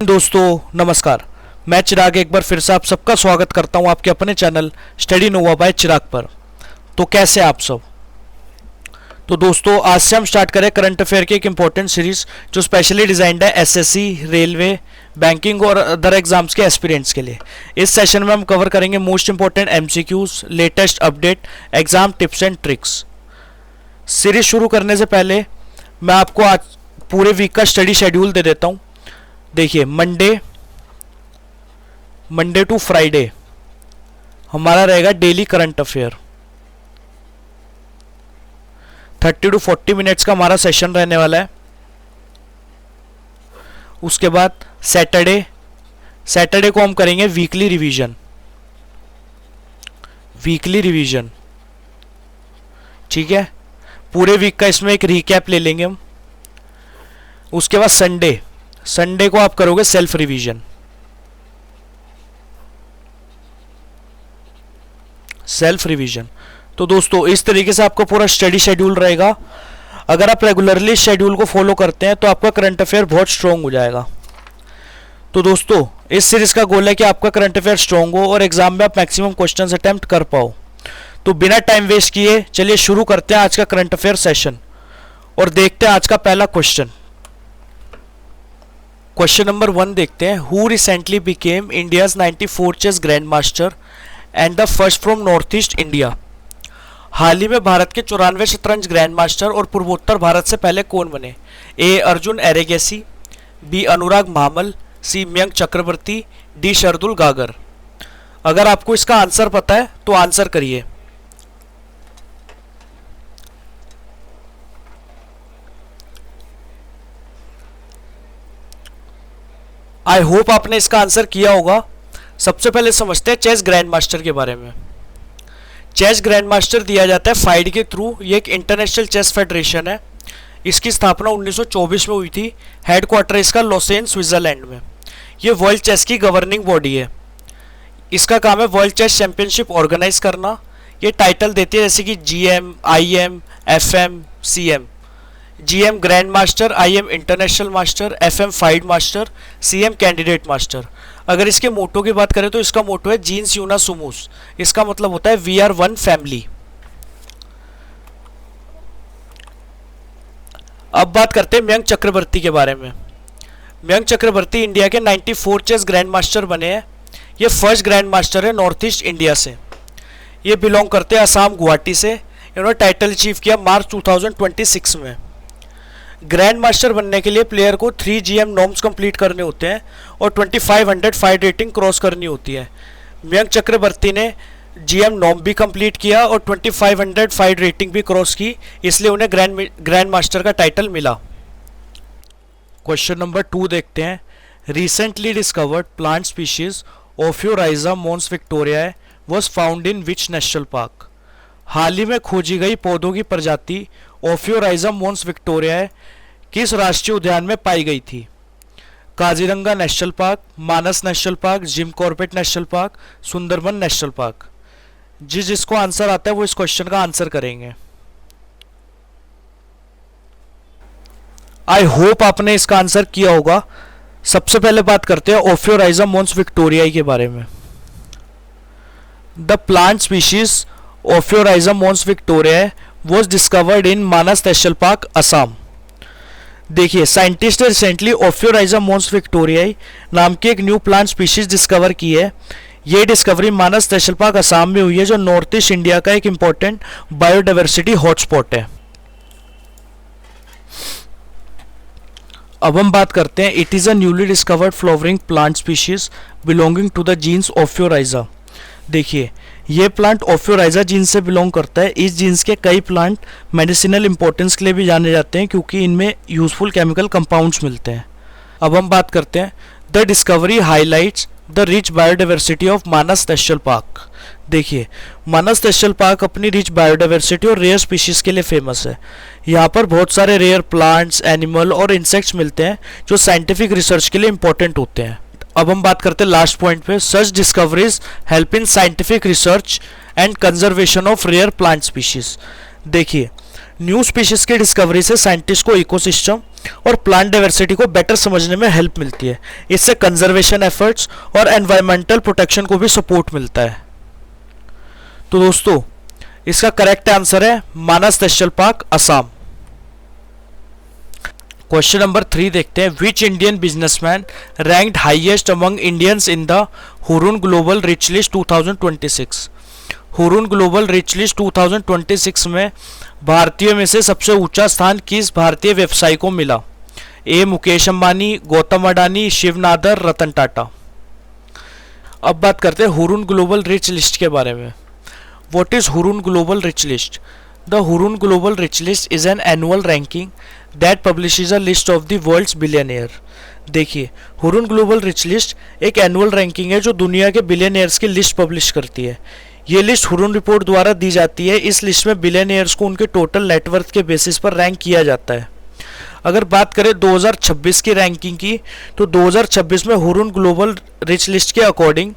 दोस्तों नमस्कार। मैं चिराग एक बार फिर से आप सबका स्वागत करता हूं आपके अपने चैनल स्टडी नोवा बाय चिराग पर। तो कैसे आप सब। तो दोस्तों आज से हम स्टार्ट करें करंट अफेयर की एक इंपॉर्टेंट सीरीज जो स्पेशली डिजाइंड है एसएससी, रेलवे, बैंकिंग और अदर एग्जाम्स के एस्पिरेंट्स के लिए। इस सेशन में हम कवर करेंगे most important MCQs, latest update, exam tips and tricks. Series शुरू करने से पहले मैं आपको आज पूरे वीक का स्टडी शेड्यूल दे देता हूं। देखिए मंडे टू फ्राइडे हमारा रहेगा daily current affair. 30 to 40 minutes का हमारा सेशन रहने वाला है। उसके बाद सैटरडे को हम करेंगे वीकली रिवीजन। ठीक है, पूरे वीक का इसमें एक रीकैप ले लेंगे हम। उसके बाद संडे को आप करोगे सेल्फ रिवीजन। तो दोस्तों इस तरीके से आपका पूरा स्टडी शेड्यूल रहेगा। अगर आप रेगुलरली शेड्यूल को फॉलो करते हैं तो आपका करंट अफेयर बहुत स्ट्रांग हो जाएगा। तो दोस्तों इस सीरीज का गोल है कि आपका करंट अफेयर स्ट्रांग हो और एग्जाम में आप मैक्सिमम क्वेश्चंस अटेम्प्ट कर पाओ। तो बिना टाइम वेस्ट किए चलिए शुरू करते हैं आज का करंट अफेयर सेशन और देखते हैं आज का पहला क्वेश्चन नंबर 1 देखते हैं। Who recently became India's 94 chess grandmaster and the first from north east India. हाल ही में भारत के 94 शतरंज ग्रैंड मास्टर और पूर्वोत्तर भारत से पहले कौन बने? ए अर्जुन एरेगेसी, बी अनुराग महामल, सी मयंक चक्रवर्ती, डी शरदुल गागर। अगर आपको इसका आंसर पता है तो आंसर करिए। आई होप आपने इसका आंसर किया होगा। सबसे पहले समझते हैं चेस ग्रैंड मास्टर के बारे में। चेस ग्रैंड मास्टर दिया जाता है फाइड के थ्रू। ये एक इंटरनेशनल चेस फेडरेशन है। इसकी स्थापना 1924 में हुई थी। हेडक्वार्टर इसका लॉसेन स्विट्जरलैंड में। ये वर्ल्ड चेस की गवर्निंग बॉडी है। इसका काम है वर्ल्ड चेस चैंपियनशिप ऑर्गेनाइज करना। ये टाइटल देती है जैसे कि GM, IM, FM, CM. GM grand master, IM international master, FM FIDE master, CM candidate master. अगर इसके मोटो की बात करें तो इसका मोटो है जीन्स यूना सुमूस। इसका मतलब होता है वी आर वन फैमिली। अब बात करते हैं मयंक चक्रवर्ती के बारे में। मयंक चक्रवर्ती इंडिया के 94 चेस ग्रैंड मास्टर बने हैं। ये फर्स्ट ग्रैंड मास्टर है नॉर्थ ईस्ट इंडिया से। ये बिलोंग करते हैं असम गुवाहाटी से। इन्होंने टाइटल अचीव किया मार्च 2026 में। ग्रैंड मास्टर बनने के लिए प्लेयर को 3 GM नॉर्म्स कंप्लीट करने होते हैं और 2500 फाइड रेटिंग क्रॉस करनी होती है। मयंक चक्रवर्ती ने GM नॉर्म भी कंप्लीट किया और 2500 फाइड रेटिंग भी क्रॉस की, इसलिए उन्हें ग्रैंड मास्टर का टाइटल मिला। क्वेश्चन नंबर 2 देखते हैं। Recently discovered plant species ओफियोराइजा mons victoria was found in which national park. हाल ही में खोजी गई पौधों की प्रजाति ओफियोराइजा मोन्स विक्टोरिया किस राष्ट्रीय उद्यान में पाई गई थी? Kaziranga national park, Manas national park, Jim Corbett national park, Sundarban national park. जिसको आंसर आता है वो इस क्वेश्चन का आंसर करेंगे। आई होप आपने इसका आंसर किया होगा। सबसे पहले बात करते हैं ओफियोराइजा मोन्स विक्टोरिया के बारे में। The plant species ओफियोराइजा mons Victoria was discovered in Manas national park Assam. देखिए साइंटिस्ट ने रिसेंटली ओफियोराइजा मोन्स विक्टोरिया नाम की एक न्यू प्लांट स्पीशीज डिस्कवर की है। ये डिस्कवरी मानस नेशनल पार्क असम में हुई है जो नॉर्थ ईस्ट इंडिया का एक इंपॉर्टेंट बायोडाइवर्सिटी हॉटस्पॉट है। अब हम बात करते हैं it is a newly discovered flowering plant species belonging to the genus Ophiorrhiza. देखिए ये प्लांट ओफियोराइजा जीन्स से बिलोंग करता है। इस जीन्स के कई प्लांट मेडिसिनल इंपॉर्टेंस के लिए भी जाने जाते हैं क्योंकि इनमें यूजफुल केमिकल कंपाउंड्स मिलते हैं। अब हम बात करते हैं the discovery highlights the rich biodiversity of Manas national park. देखिए मानस नेशनल पार्क अपनी रिच बायोडाइवर्सिटी और रेयर स्पीशीज के लिए फेमस है। यहाँ पर बहुत सारे रेयर प्लांट्स, एनिमल और इंसेक्ट्स मिलते हैं जो साइंटिफिक रिसर्च के लिए इंपॉर्टेंट होते हैं। अब हम बात करते हैं लास्ट पॉइंट पे। Such discoveries help in scientific research and conservation of rare plant species. देखिए न्यू स्पीशीज की डिस्कवरी से साइंटिस्ट को इकोसिस्टम और प्लांट डाइवर्सिटी को बेटर समझने में हेल्प मिलती है। इससे कंजर्वेशन एफर्ट्स और एनवायरमेंटल प्रोटेक्शन को भी सपोर्ट मिलता है। तो दोस्तों इसका करेक्ट आंसर है Manas national park, Assam. Question number 3 देखते हैं। Which Indian businessman ranked highest among Indians in the Hurun global rich list 2026? Hurun global rich list 2026 में भारतीय में से सबसे ऊंचा स्थान किस भारतीय व्यवसायी को मिला? ए मुकेश अंबानी, गौतम अडानी, शिव नादर, रतन टाटा। अब बात करते हैं हुरुन ग्लोबल रिच लिस्ट के बारे में। What is Hurun global rich list? The Hurun global rich list is an annual ranking that publishes a list of the world's billionaire. देखिए, हुरुन ग्लोबल रिच लिस्ट एक annual ranking है जो दुनिया के billionaires की लिस्ट पब्लिश करती है। ये लिस्ट हुरुन रिपोर्ट द्वारा दी जाती है। इस लिस्ट में बिलियनियर्स को उनके टोटल नेटवर्थ के बेसिस पर रैंक किया जाता है। अगर बात करें 2026 की रैंकिंग की, तो 2026 में हुरुन ग्लोबल रिच लिस्ट के अकॉर्डिंग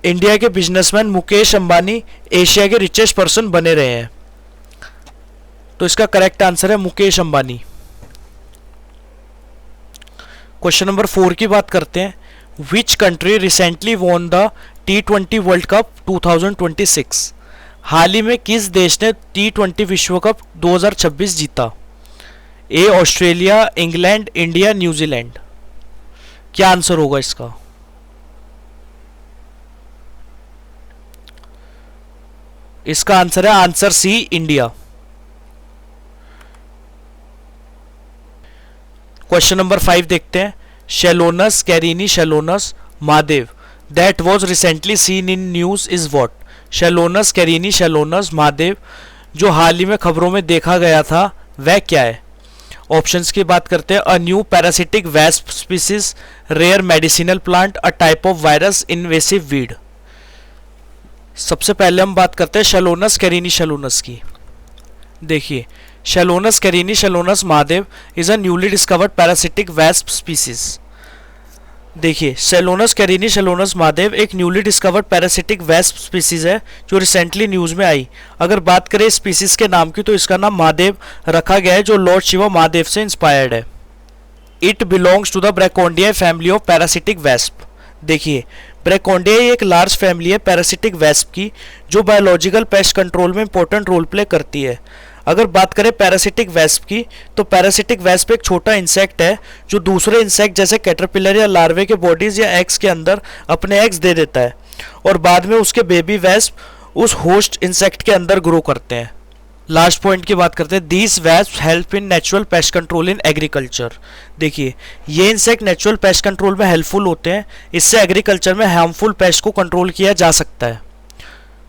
इंडिया के बिजनेसमैन मुकेश अंबानी एशिया के रिचेस्ट पर्सन बने रहे हैं। तो इसका करेक्ट आंसर है मुकेश अंबानी। क्वेश्चन नंबर 4 की बात करते हैं। Which country recently won the T20 world cup 2026? हाल ही में किस देश ने T20 विश्व कप 2026 जीता? A Australia, England, India, New Zealand. क्या आंसर होगा इसका? इसका आंसर है answer C, India. Question number 5 देखते हैं। शेलोनस Carini शेलोनस Mahadev that was recently seen in news is what? शेलोनस कैरिनी शेलोनस महादेव जो हाल ही में खबरों में देखा गया था वह क्या है? ऑप्शंस की बात करते हैं। A new parasitic wasp species, rare medicinal plant, a type of virus, invasive weed. सबसे पहले हम बात करते हैं शेलोनस कैरिनी शेलोनस की। देखिए, Chelonus Carini शेलोनस Mahadev is a newly discovered parasitic wasp species. देखिए, शेलोनस कैरिनी शेलोनस महादेव एक newly discovered parasitic wasp species है जो रिसेंटली न्यूज में आई। अगर बात करें स्पीसीज के नाम की, तो इसका नाम महादेव रखा गया है जो लॉर्ड शिवा महादेव से इंस्पायर्ड है। It belongs to the Braconidae family of parasitic wasp. देखिए, ब्रैकोंडियाई एक लार्ज फैमिली है पैरासिटिक वेस्प की जो बायोलॉजिकल पेस्ट कंट्रोल में इंपॉर्टेंट रोल प्ले करती है। अगर बात करें पैरासिटिक वेस्प की, तो पैरासिटिक वेस्प एक छोटा इंसेक्ट है जो दूसरे इंसेक्ट जैसे कैटरपिलर या लार्वे के बॉडीज या एग्स के अंदर अपने एग्स दे देता है और बाद में उसके बेबी वेस्प उस होस्ट इंसेक्ट के अंदर ग्रो करते हैं। लास्ट पॉइंट की बात करते हैं। These wasp help in natural pest control in agriculture. देखिए, ये इंसेक्ट नेचुरल पेस्ट कंट्रोल में हेल्पफुल होते हैं। इससे एग्रीकल्चर में हार्मफुल पेस्ट को कंट्रोल किया जा सकता है।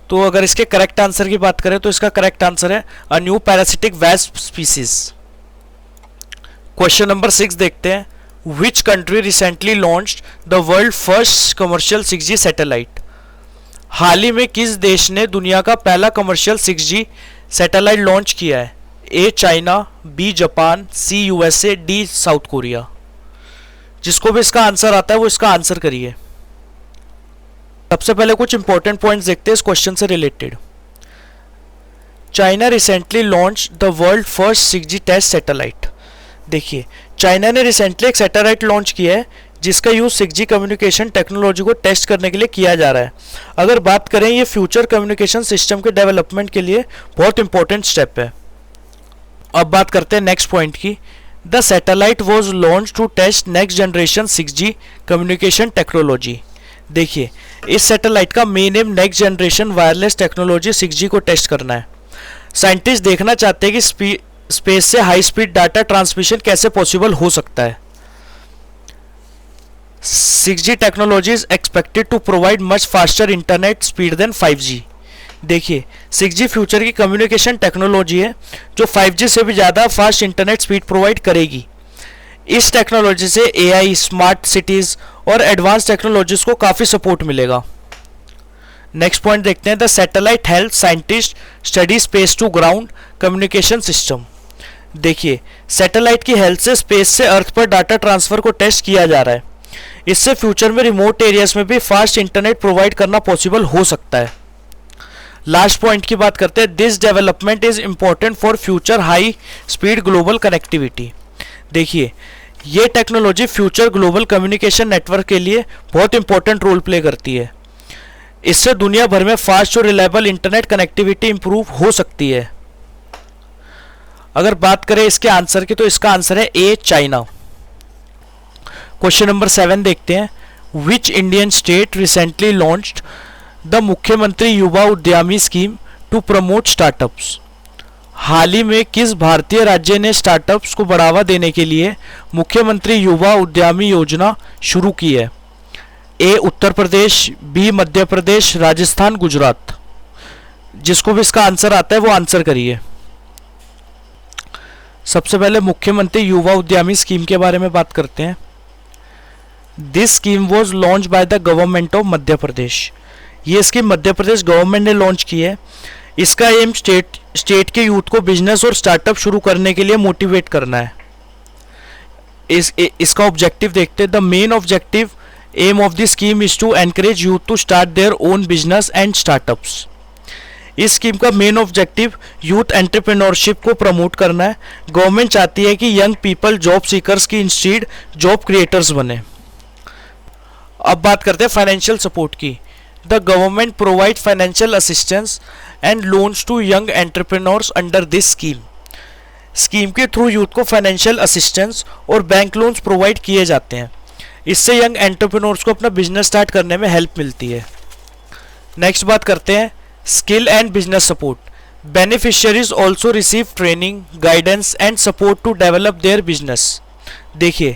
तो अगर इसके करेक्ट आंसर की बात करें तो इसका करेक्ट आंसर है a new parasitic wasp species. Question number 6 देखते हैं। Which country recently launched the world first commercial 6G satellite? हाल ही में किस देश ने दुनिया का पहला कमर्शियल 6G सैटेलाइट लॉन्च किया है? A China, B Japan, C USA, D South Korea. जिसको भी इसका आंसर आता है वो इसका आंसर करिए। सबसे पहले कुछ इंपॉर्टेंट पॉइंट्स देखते हैं इस क्वेश्चन से related. China recently launch the world first 6G test satellite. देखिए, चाइना ने रिसेंटली एक सैटेलाइट लॉन्च किया है जिसका यूज 6G कम्युनिकेशन टेक्नोलॉजी को टेस्ट करने के लिए किया जा रहा है। अगर बात करें, ये फ्यूचर कम्युनिकेशन सिस्टम के डेवलपमेंट के लिए बहुत इंपॉर्टेंट स्टेप है। अब बात करते हैं नेक्स्ट पॉइंट की। The satellite was launch to test next generation 6G communication technology. देखिए, इस सैटेलाइट का main aim next generation wireless technology 6G को टेस्ट करना है। साइंटिस्ट देखना चाहते हैं कि स्पेस से हाई स्पीड डाटा ट्रांसमिशन कैसे पॉसिबल हो सकता है। 6G technology is expected to provide much faster internet speed than 5G। देखिए, 6G फ्यूचर की कम्युनिकेशन टेक्नोलॉजी है जो 5G से भी ज़्यादा फास्ट इंटरनेट स्पीड प्रोवाइड करेगी। इस टेक्नोलॉजी से AI, स्मार्ट सिटीज़ और एडवांस टेक्नोलॉजीज को काफ़ी सपोर्ट मिलेगा। नेक्स्ट पॉइंट देखते हैं। The satellite help scientist study space to ground communication system. देखिए, सैटेलाइट की हेल्प से स्पेस से अर्थ पर डाटा ट्रांसफर को टेस्ट किया जा रहा है। इससे फ्यूचर में रिमोट एरियाज में भी फास्ट इंटरनेट प्रोवाइड करना पॉसिबल हो सकता है। लास्ट पॉइंट की बात करते हैं। This development is important for future high speed global connectivity. देखिए, ये technology future global communication network के लिए बहुत इंपॉर्टेंट रोल प्ले करती है। इससे दुनिया भर में फास्ट और रिलायबल इंटरनेट कनेक्टिविटी इंप्रूव हो सकती है। अगर बात करें इसके आंसर की, तो इसका आंसर है ए, चाइना। क्वेश्चन नंबर 7 देखते हैं। Which Indian state recently launched the मुख्यमंत्री युवा उद्यमी स्कीम टू प्रमोट स्टार्टअप्स? हाल ही में किस भारतीय राज्य ने स्टार्टअप्स को बढ़ावा देने के लिए मुख्यमंत्री युवा उद्यमी योजना शुरू की है? ए, उत्तर प्रदेश, बी, मध्य प्रदेश, राजस्थान, गुजरात। जिसको भी इसका आंसर आता है वो आंसर करिए। सबसे पहले मुख्यमंत्री युवा उद्यमी स्कीम के बारे में बात करते हैं। This scheme was launch by the government of Madhya Pradesh. ये स्कीम मध्य प्रदेश गवर्नमेंट ने लॉन्च की है। इसका एम स्टेट के यूथ को बिजनेस और स्टार्टअप शुरू करने के लिए मोटिवेट करना है। इसका ऑब्जेक्टिव देखते हैं। The main objective aim of the scheme is to encourage youth to start their own business and startups. इस स्कीम का मेन ऑब्जेक्टिव यूथ एंटरप्रेन्योरशिप को प्रमोट करना है। गवर्नमेंट चाहती है कि यंग पीपल जॉब सीकर्स की इंस्टीड जॉब क्रिएटर्स बने। अब बात करते हैं फाइनेंशियल सपोर्ट की। The government provide financial assistance and loans to young entrepreneurs under this scheme. Scheme के थ्रू यूथ को फाइनेंशियल असिस्टेंस और बैंक लोन्स प्रोवाइड किए जाते हैं। इससे यंग एंटरप्रेन्योर्स को अपना बिजनेस स्टार्ट करने में हेल्प मिलती है। नेक्स्ट बात करते हैं skill and business support. Beneficiaries also receive training, guidance and support to develop their business. देखिए,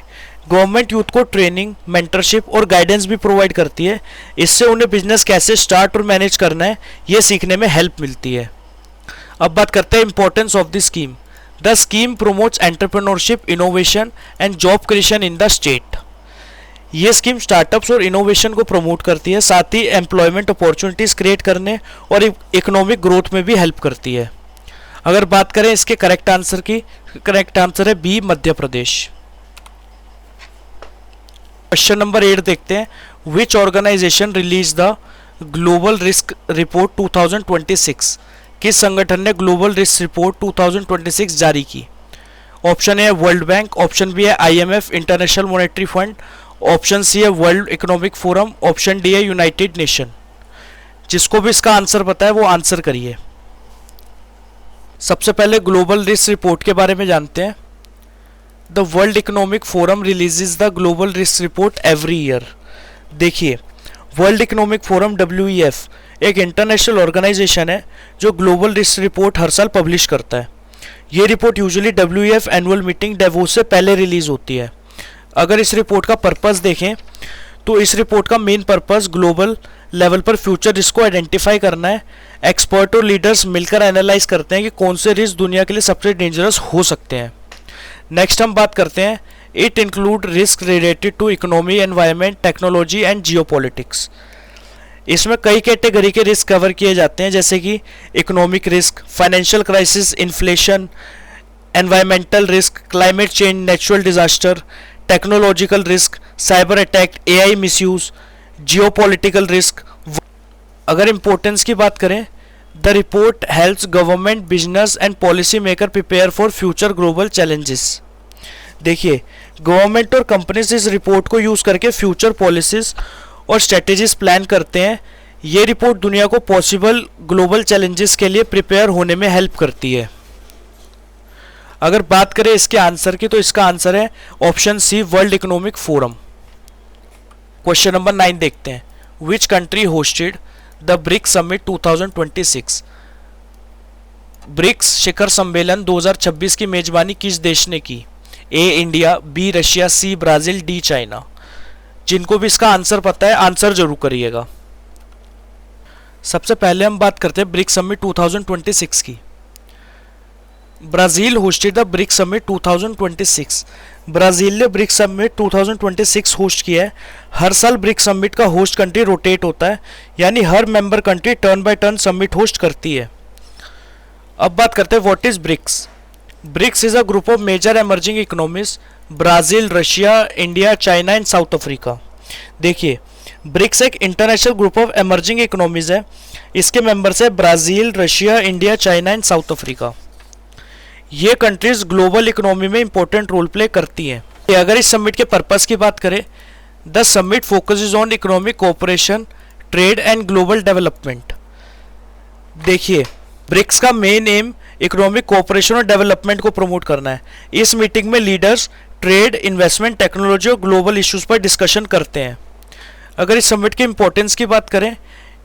गवर्नमेंट यूथ को ट्रेनिंग, मेंटरशिप और गाइडेंस भी प्रोवाइड करती है। इससे उन्हें बिजनेस कैसे स्टार्ट और मैनेज करना है ये सीखने में हेल्प मिलती है। अब बात करते हैं importance of the scheme. The scheme promotes entrepreneurship, innovation and job creation in the state. ये स्कीम स्टार्टअप्स और इनोवेशन को प्रमोट करती है, साथ ही एम्प्लॉयमेंट अपॉर्चुनिटीज क्रिएट करने और इकोनॉमिक ग्रोथ में भी हेल्प करती है। अगर बात करें इसके करेक्ट आंसर की, करेक्ट आंसर है B, Madhya Pradesh. Question number 8 देखते हैं। Which organisation release the global risk report 2026? किस संगठन ने ग्लोबल रिस्क रिपोर्ट 2026 जारी की? ऑप्शन ए है वर्ल्ड बैंक, ऑप्शन बी है IMF international monetary fund, option C है world economic forum, option D है यूनाइटेड नेशन। जिसको भी इसका आंसर पता है वो आंसर करिए। सबसे पहले ग्लोबल रिस्क रिपोर्ट के बारे में जानते हैं। The world economic forum releases the global risk report every year. देखिए, वर्ल्ड इकोनॉमिक फोरम WEF एक इंटरनेशनल ऑर्गेनाइजेशन है जो ग्लोबल रिस्क रिपोर्ट हर साल पब्लिश करता है। ये report usually WEF annual meeting Davos से पहले रिलीज होती है। अगर इस रिपोर्ट का पर्पस देखें तो इस रिपोर्ट का मेन पर्पस ग्लोबल लेवल पर फ्यूचर रिस्क को आइडेंटिफाई करना है। एक्सपर्ट और लीडर्स मिलकर एनालाइज करते हैं कि कौन से रिस्क दुनिया के लिए सबसे डेंजरस हो सकते हैं। नेक्स्ट हम बात करते हैं it include risk related to economy, environment, technology and geopolitics. इसमें कई कैटेगरी के रिस्क कवर किए जाते हैं, जैसे कि economic risk, financial crisis, inflation, environmental risk, climate change, natural disaster, technological risk, cyber attack, AI misuse, geopolitical risk. अगर importance की बात करें, the report helps government, business and policy maker prepare for future global challenges. देखिए, government और companies इस report को use करके future policies और स्ट्रेटेजीज प्लान करते हैं। ये रिपोर्ट दुनिया को पॉसिबल ग्लोबल चैलेंजेस के लिए प्रिपेयर होने में हेल्प करती है। अगर बात करें इसके आंसर की, तो इसका आंसर है option C, world economic forum. Question number 9 देखते हैं। Which country hosted the BRICS summit 2026? BRICS शिखर सम्मेलन 2026 की मेजबानी किस देश ने की? A, India, B, Russia, C, Brazil, D, China. जिनको भी इसका आंसर पता है आंसर जरूर करिएगा। सबसे पहले हम बात करते हैं ब्रिक्स समिट 2026 की। Brazil hosted the BRICS summit 2026। Brazil ने ब्रिक्स समिट 2026 होस्ट किया है। हर साल ब्रिक्स समिट का होस्ट कंट्री रोटेट होता है, यानी हर member country turn by turn summit host करती है। अब बात करते हैं what is BRICS. BRICS is a group of major emerging economies, Brazil, Russia, India, China and South Africa. देखिए, ब्रिक्स एक international group of emerging economies है। इसके मेंबर्स है Brazil, Russia, India, China and South Africa. ये countries global economy में important role play करती हैं। अगर इस समिट के पर्पस की बात करें, the summit focuses on economic cooperation, trade and global development. देखिए, ब्रिक्स का मेन एम इकोनॉमिक कोऑपरेशन और डेवलपमेंट को प्रमोट करना है। इस मीटिंग में लीडर्स ट्रेड, इन्वेस्टमेंट, टेक्नोलॉजी और ग्लोबल इश्यूज पर डिस्कशन करते हैं। अगर इस समिट की इंपॉर्टेंस की बात करें,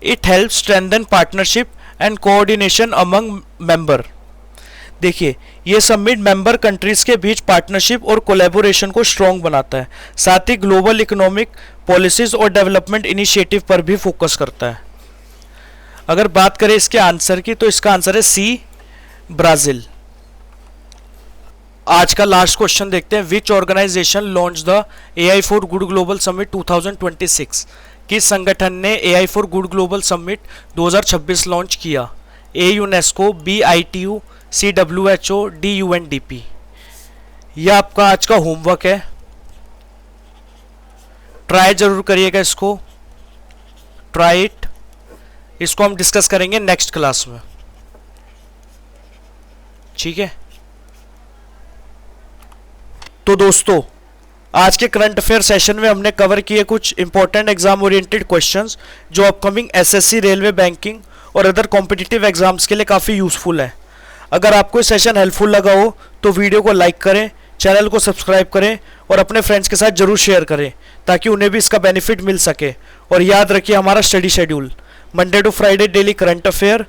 it help strengthen partnership and coordination among member. देखिए, ये समिट मेंबर कंट्रीज के बीच पार्टनरशिप और कोलैबोरेशन को स्ट्रॉन्ग बनाता है, साथ ही ग्लोबल इकोनॉमिक पॉलिसीज और डेवलपमेंट इनिशिएटिव पर भी फोकस करता है। अगर बात करें इसके आंसर की, तो इसका आंसर है सी, ब्राजील। आज का लास्ट क्वेश्चन देखते हैं। Which organisation launch the AI for good global summit 2026? किस संगठन ने AI for good global summit 2026 launch किया? A UNESCO, B ITU, C WHO, D UNDP। यह आपका आज का होमवर्क है, ट्राई जरूर करिएगा इसको, ट्राई इट। इसको हम डिस्कस करेंगे नेक्स्ट क्लास में, ठीक है। तो दोस्तों, आज के करंट अफेयर सेशन में हमने कवर किए कुछ इंपॉर्टेंट एग्जाम ओरिएंटेड क्वेश्चंस जो अपकमिंग SSC, रेलवे, बैंकिंग और अदर कॉम्पिटिटिव एग्जाम्स के लिए काफ़ी यूजफुल है। अगर आपको ये सेशन हेल्पफुल लगा हो तो वीडियो को लाइक करें, चैनल को सब्सक्राइब करें और अपने फ्रेंड्स के साथ जरूर शेयर करें ताकि उन्हें भी इसका बेनिफिट मिल सके। और याद रखिए हमारा study schedule: Monday to Friday daily current affair,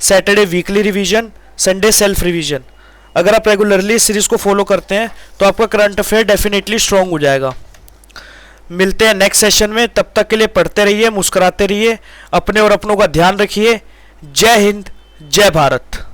Saturday weekly revision, Sunday self revision. अगर आप रेगुलरली इस सीरीज को फॉलो करते हैं तो आपका करंट अफेयर डेफिनेटली स्ट्रांग हो जाएगा। मिलते हैं नेक्स्ट सेशन में, तब तक के लिए पढ़ते रहिए, मुस्कुराते रहिए, अपने और अपनों का ध्यान रखिए। जय हिंद, जय भारत।